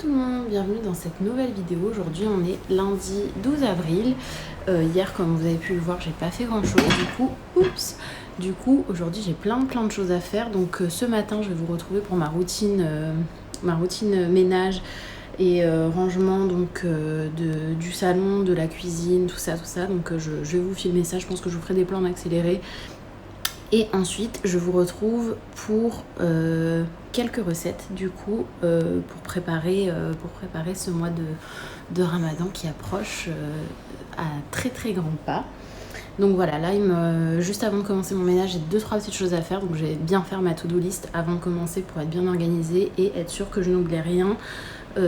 tout le monde, bienvenue dans cette nouvelle vidéo. Aujourd'hui on est lundi 12 avril. Hier comme vous avez pu le voir j'ai pas fait grand chose du coup aujourd'hui j'ai plein de choses à faire. Donc ce matin je vais vous retrouver pour ma routine ménage et rangement donc du salon, de la cuisine, tout ça. Donc je vais vous filmer ça, je pense que je vous ferai des plans en accéléré. Et ensuite, je vous retrouve pour quelques recettes du coup pour préparer ce mois de Ramadan qui approche à très grands pas. Donc voilà, là juste avant de commencer mon ménage, j'ai 2-3 petites choses à faire. Donc je vais bien faire ma to-do list avant de commencer pour être bien organisée et être sûre que je n'oublie rien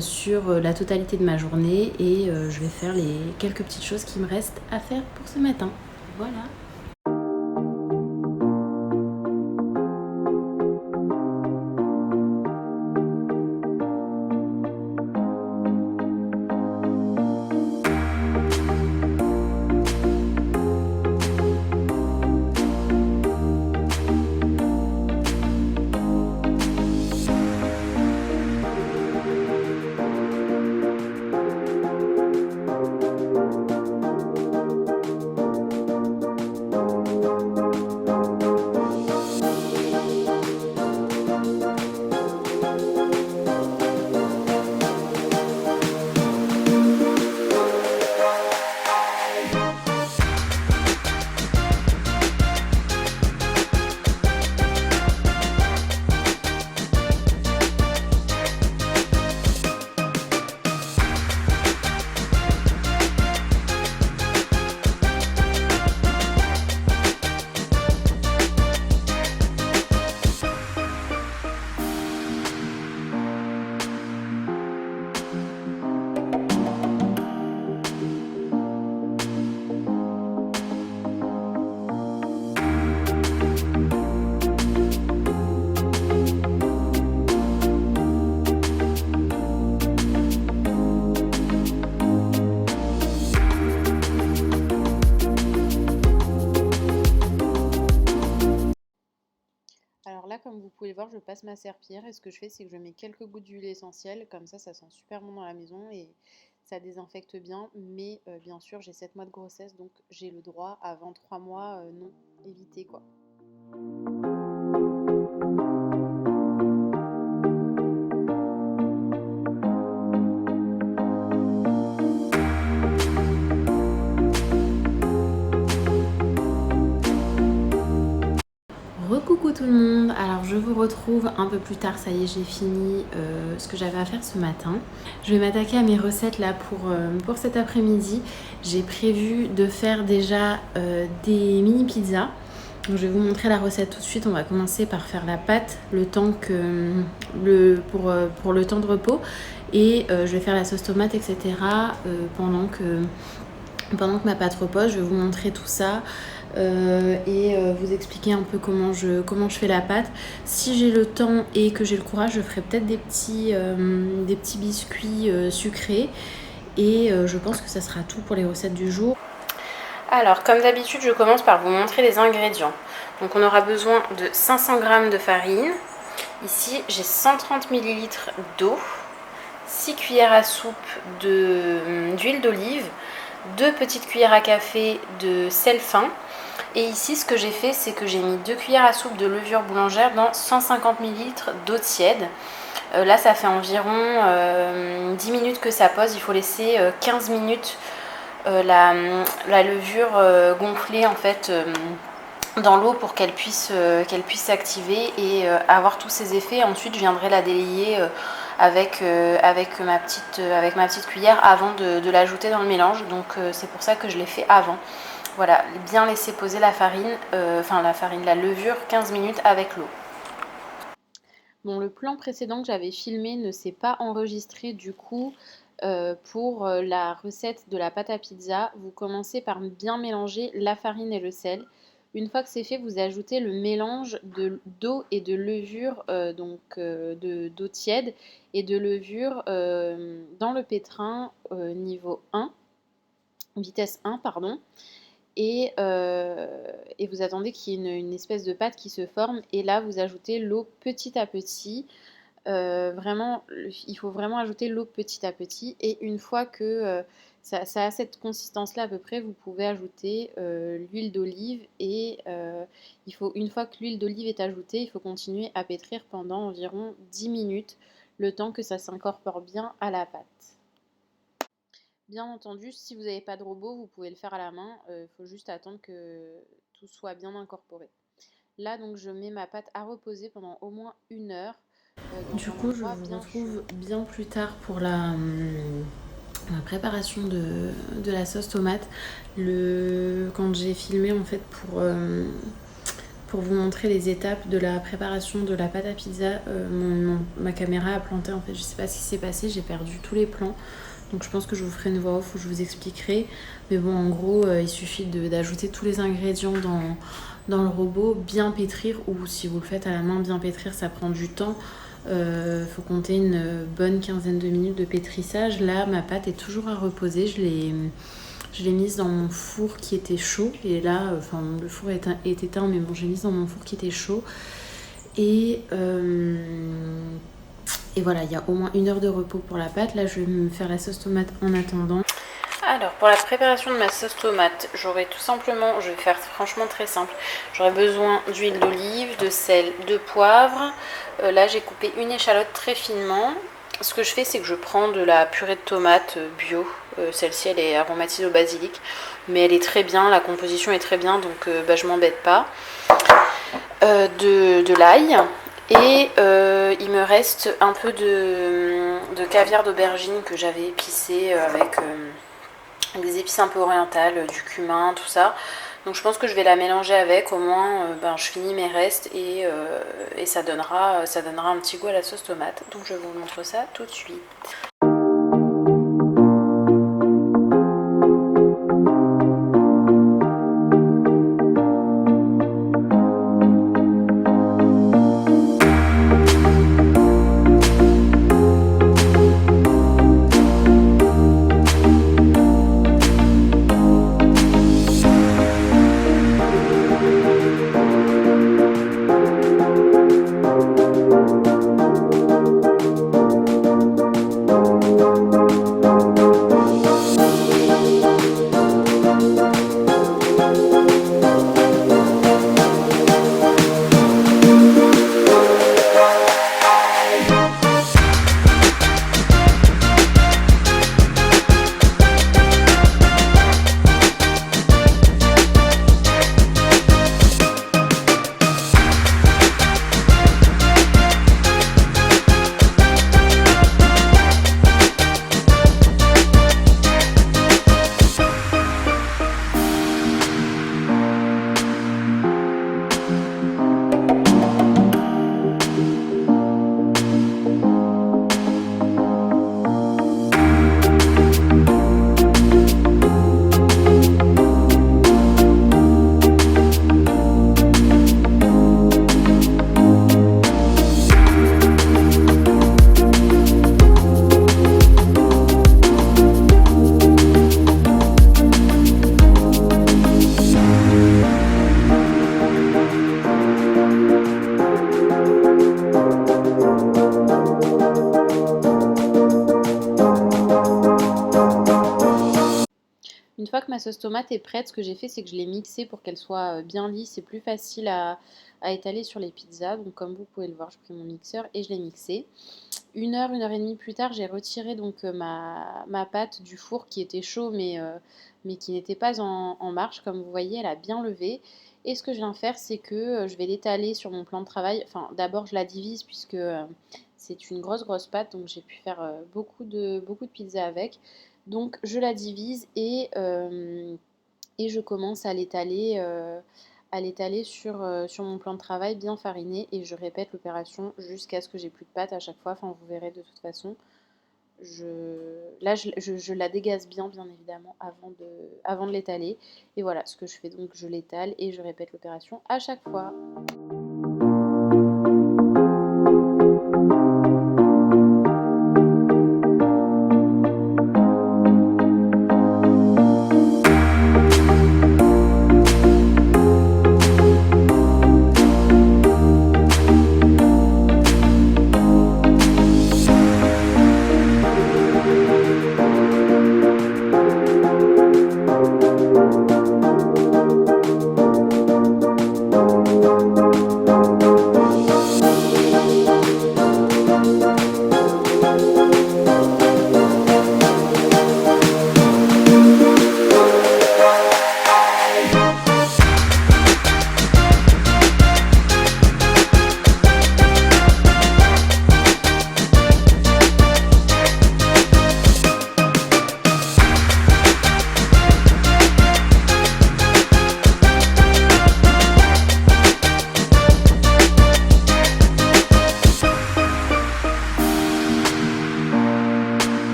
sur la totalité de ma journée. Et je vais faire les quelques petites choses qui me restent à faire pour ce matin. Voilà. Alors là, comme vous pouvez le voir, je passe ma serpillière et ce que je fais, c'est que je mets quelques gouttes d'huile essentielle. Comme ça sent super bon dans la maison et ça désinfecte bien. Mais bien sûr, j'ai 7 mois de grossesse, donc j'ai le droit avant 3 mois, non, éviter quoi. Recoucou tout le monde, alors je vous retrouve un peu plus tard, ça y est j'ai fini ce que j'avais à faire ce matin. Je vais m'attaquer à mes recettes là pour cet après-midi. J'ai prévu de faire déjà des mini pizzas. Donc, je vais vous montrer la recette tout de suite. On va commencer par faire la pâte le temps que pour le temps de repos et je vais faire la sauce tomate etc. Pendant que ma pâte repose. Je vais vous montrer tout ça et vous expliquer un peu comment je fais la pâte. Si j'ai le temps et que j'ai le courage, je ferai peut-être des petits biscuits sucrés et je pense que ça sera tout pour les recettes du jour. Alors comme d'habitude, je commence par vous montrer les ingrédients. Donc on aura besoin de 500 g de farine. Ici j'ai 130 ml d'eau, 6 cuillères à soupe d'huile d'olive, 2 petites cuillères à café de sel fin. Et ici ce que j'ai fait, c'est que j'ai mis 2 cuillères à soupe de levure boulangère dans 150 ml d'eau tiède. Là ça fait environ 10 minutes que ça pose. Il faut laisser 15 minutes la levure gonfler en fait dans l'eau pour qu'elle puisse s'activer et avoir tous ses effets. Ensuite je viendrai la délayer avec ma petite cuillère avant de l'ajouter dans le mélange. Donc c'est pour ça que je l'ai fait avant. Voilà, bien laisser poser la levure 15 minutes avec l'eau. Bon, le plan précédent que j'avais filmé ne s'est pas enregistré du coup. Pour la recette de la pâte à pizza, vous commencez par bien mélanger la farine et le sel. Une fois que c'est fait, vous ajoutez le mélange d'eau et de levure, d'eau tiède et de levure dans le pétrin niveau 1, vitesse 1, pardon. Et vous attendez qu'il y ait une espèce de pâte qui se forme. Et là, vous ajoutez l'eau petit à petit. Vraiment, il faut vraiment ajouter l'eau petit à petit et une fois que ça a cette consistance-là à peu près, vous pouvez ajouter l'huile d'olive et une fois que l'huile d'olive est ajoutée, il faut continuer à pétrir pendant environ 10 minutes, le temps que ça s'incorpore bien à la pâte. Bien entendu, si vous n'avez pas de robot, vous pouvez le faire à la main, il faut juste attendre que tout soit bien incorporé. Là, donc, je mets ma pâte à reposer pendant au moins 1 heure. Du coup, je vous retrouve bien plus tard pour la préparation de la sauce tomate. Quand j'ai filmé en fait pour vous montrer les étapes de la préparation de la pâte à pizza, ma caméra a planté en fait. Je sais pas ce qui s'est passé, j'ai perdu tous les plans. Donc je pense que je vous ferai une voix off où je vous expliquerai. Mais bon, en gros, il suffit d'ajouter tous les ingrédients dans le robot, bien pétrir, ou si vous le faites à la main, bien pétrir, ça prend du temps. Faut compter une bonne quinzaine de minutes de pétrissage. Là, ma pâte est toujours à reposer. Je l'ai mise dans mon four qui était chaud. Et là, le four est éteint, mais bon, j'ai mise dans mon four qui était chaud. Et voilà, il y a au moins 1 heure de repos pour la pâte. Là, je vais me faire la sauce tomate en attendant. Alors, pour la préparation de ma sauce tomate, je vais faire franchement très simple. J'aurai besoin d'huile d'olive, de sel, de poivre. Là, j'ai coupé une échalote très finement. Ce que je fais, c'est que je prends de la purée de tomates bio. Celle-ci, elle est aromatisée au basilic. Mais elle est très bien, la composition est très bien, donc je m'embête pas. De l'ail. Et il me reste un peu de caviar d'aubergine que j'avais épicé avec des épices un peu orientales, du cumin, tout ça. Donc je pense que je vais la mélanger avec, au moins je finis mes restes et ça donnera un petit goût à la sauce tomate. Donc je vous montre ça tout de suite. Une fois que ma sauce tomate est prête, ce que j'ai fait, c'est que je l'ai mixée pour qu'elle soit bien lisse et plus facile à étaler sur les pizzas. Donc comme vous pouvez le voir, j'ai pris mon mixeur et je l'ai mixée. 1 heure, 1 heure et demie plus tard, j'ai retiré donc ma pâte du four qui était chaud mais qui n'était pas en marche. Comme vous voyez, elle a bien levé. Et ce que je viens faire, c'est que je vais l'étaler sur mon plan de travail. Enfin, d'abord, je la divise puisque c'est une grosse pâte, donc j'ai pu faire beaucoup de pizzas avec. Donc je la divise et je commence à l'étaler sur mon plan de travail bien fariné et je répète l'opération jusqu'à ce que j'ai plus de pâte à chaque fois. Enfin, vous verrez de toute façon. Je la dégaze bien évidemment avant de l'étaler. Et voilà ce que je fais. Donc je l'étale et je répète l'opération à chaque fois.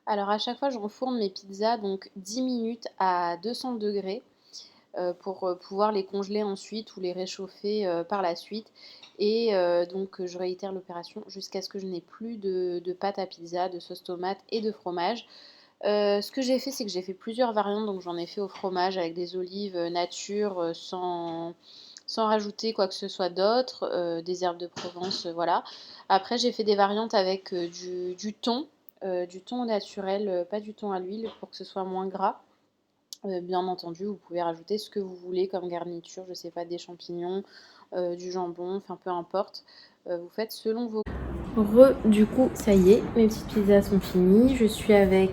Alors à chaque fois j'enfourne mes pizzas donc 10 minutes à 200 degrés pour pouvoir les congeler ensuite ou les réchauffer par la suite. Et donc je réitère l'opération jusqu'à ce que je n'ai plus de pâte à pizza, de sauce tomate et de fromage. Ce que j'ai fait, c'est que j'ai fait plusieurs variantes. Donc j'en ai fait au fromage avec des olives nature sans rajouter quoi que ce soit d'autre, des herbes de Provence, voilà. Après j'ai fait des variantes avec du thon naturel, pas du thon à l'huile pour que ce soit moins gras. Bien entendu, vous pouvez rajouter ce que vous voulez comme garniture, je sais pas, des champignons, du jambon, enfin peu importe. Vous faites selon vos... Du coup, ça y est, mes petites pizzas sont finies. Je suis avec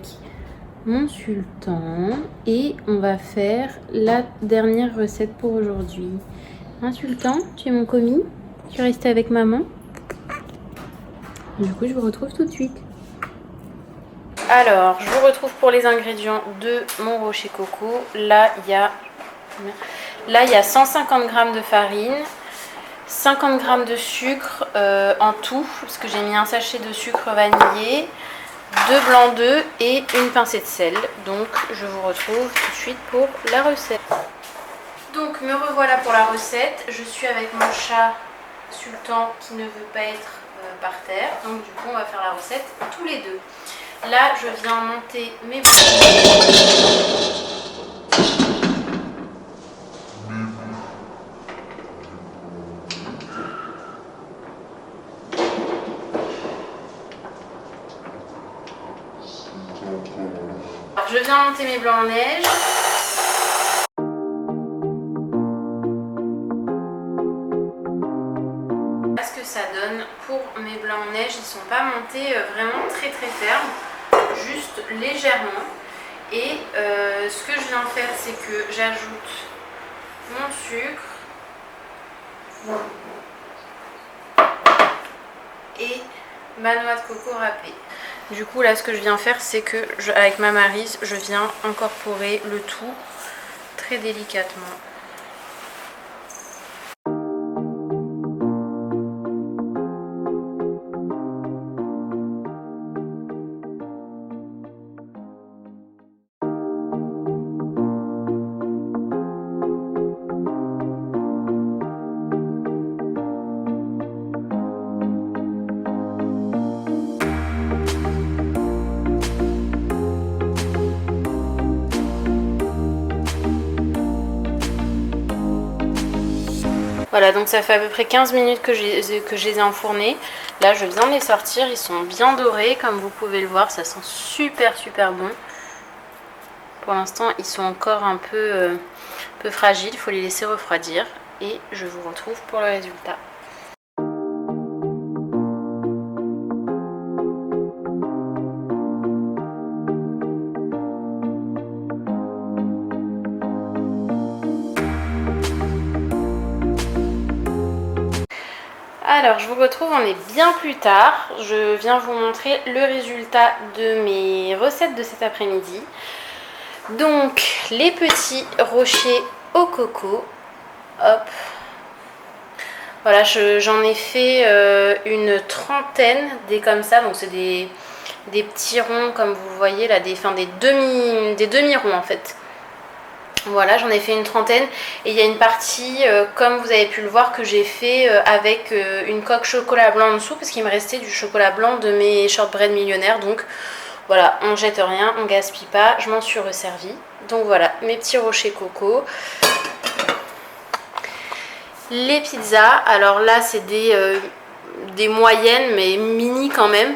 mon sultan et on va faire la dernière recette pour aujourd'hui. Hein, sultan, tu es mon commis? Tu es resté avec maman? Du coup, je vous retrouve tout de suite. Alors, je vous retrouve pour les ingrédients de mon rocher coco. Là, il y a 150 g de farine, 50 g de sucre en tout, parce que j'ai mis un sachet de sucre vanillé, 2 blancs d'œufs et une pincée de sel. Donc, je vous retrouve tout de suite pour la recette. Donc, me revoilà pour la recette. Je suis avec mon chat Sultan qui ne veut pas être par terre. Donc, du coup, on va faire la recette tous les deux. Là, je viens monter mes Alors, je viens monter mes blancs en neige. Voilà ce que ça donne pour mes blancs en neige. Ils ne sont pas montés vraiment très fermes, juste légèrement. Et ce que je viens faire, c'est que j'ajoute mon sucre et ma noix de coco râpée. Du coup, là, ce que je viens faire, c'est que avec ma maryse, je viens incorporer le tout très délicatement. Voilà, donc ça fait à peu près 15 minutes que je les ai enfournés. Là, je viens de les sortir. Ils sont bien dorés, comme vous pouvez le voir. Ça sent super bon. Pour l'instant, ils sont encore un peu fragiles. Il faut les laisser refroidir. Et je vous retrouve pour le résultat. Alors, je vous retrouve, on est bien plus tard. Je viens vous montrer le résultat de mes recettes de cet après-midi. Donc, les petits rochers au coco. Hop. Voilà, j'en ai fait une trentaine des comme ça. Donc, c'est des petits ronds, comme vous voyez là, des demi-ronds en fait. Voilà, j'en ai fait une trentaine et il y a une partie, comme vous avez pu le voir, que j'ai fait avec une coque chocolat blanc en dessous parce qu'il me restait du chocolat blanc de mes shortbread millionnaires. Donc voilà, on jette rien, on gaspille pas, je m'en suis resservie. Donc voilà, mes petits rochers coco. Les pizzas, alors là c'est des moyennes mais mini quand même.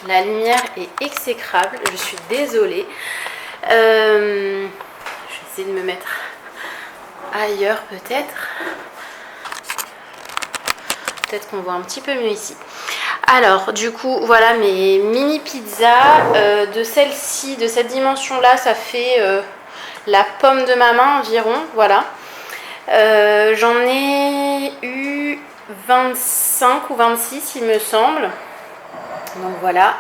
La lumière est exécrable, je suis désolée. De me mettre ailleurs peut-être qu'on voit un petit peu mieux ici. Alors du coup voilà mes mini pizzas. De celle-ci, de cette dimension là, ça fait la paume de ma main environ. Voilà, j'en ai eu 25 ou 26 il me semble. Donc voilà.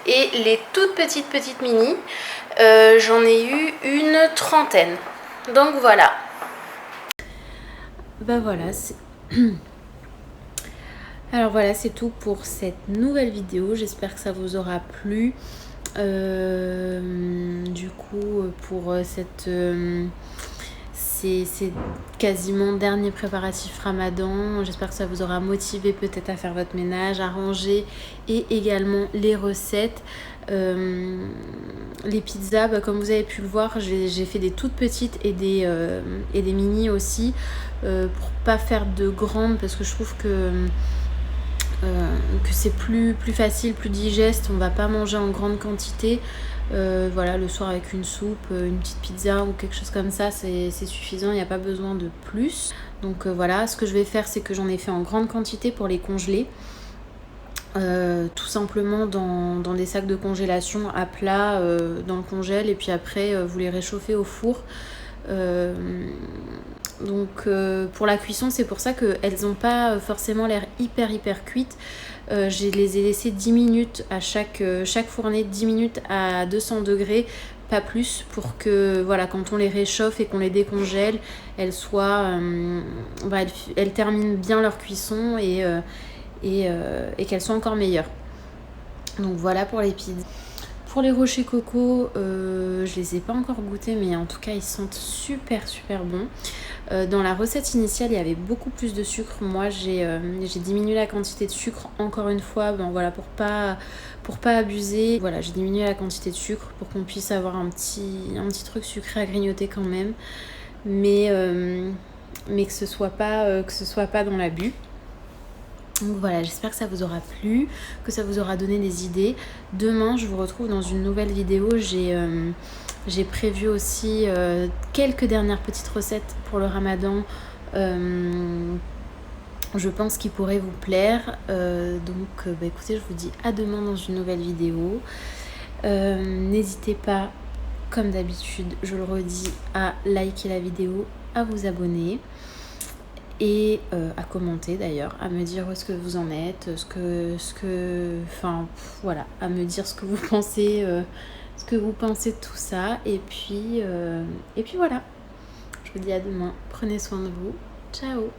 Et les toutes petites mini, j'en ai eu une trentaine. Donc voilà. Bah voilà, alors voilà, c'est tout pour cette nouvelle vidéo. J'espère que ça vous aura plu. Du coup, pour c'est quasiment dernier préparatif Ramadan. J'espère que ça vous aura motivé peut-être à faire votre ménage, à ranger, et également les recettes. Les pizzas, comme vous avez pu le voir, j'ai fait des toutes petites et des mini aussi, pour pas faire de grandes, parce que je trouve que c'est plus facile, plus digeste. On va pas manger en grande quantité. Voilà, le soir avec une soupe, une petite pizza ou quelque chose comme ça, c'est suffisant, il n'y a pas besoin de plus. Donc voilà, ce que je vais faire, c'est que j'en ai fait en grande quantité pour les congeler. Tout simplement dans des sacs de congélation à plat, dans le congèle, et puis après vous les réchauffez au four. Donc pour la cuisson, c'est pour ça qu'elles n'ont pas forcément l'air hyper cuites. Je les ai laissées 10 minutes à chaque fournée, 10 minutes à 200 degrés, pas plus, pour que voilà, quand on les réchauffe et qu'on les décongèle, elles terminent bien leur cuisson et qu'elles soient encore meilleures. Donc voilà pour les pizzas. Pour les rochers coco, je les ai pas encore goûtés, mais en tout cas ils sentent super bons. Dans la recette initiale, il y avait beaucoup plus de sucre. Moi j'ai diminué la quantité de sucre encore une fois, voilà, pour pas abuser. Voilà, j'ai diminué la quantité de sucre pour qu'on puisse avoir un petit truc sucré à grignoter quand même, mais que ce soit pas dans l'abus. Donc voilà, j'espère que ça vous aura plu, que ça vous aura donné des idées. Demain, je vous retrouve dans une nouvelle vidéo. J'ai prévu aussi quelques dernières petites recettes pour le Ramadan. Je pense qu'ils pourraient vous plaire. Donc écoutez, je vous dis à demain dans une nouvelle vidéo. N'hésitez pas, comme d'habitude, je le redis, à liker la vidéo, à vous abonner. Et à commenter d'ailleurs, à me dire où est-ce que vous en êtes, voilà, à me dire ce que vous pensez de tout ça. Et puis voilà, je vous dis à demain, prenez soin de vous, ciao.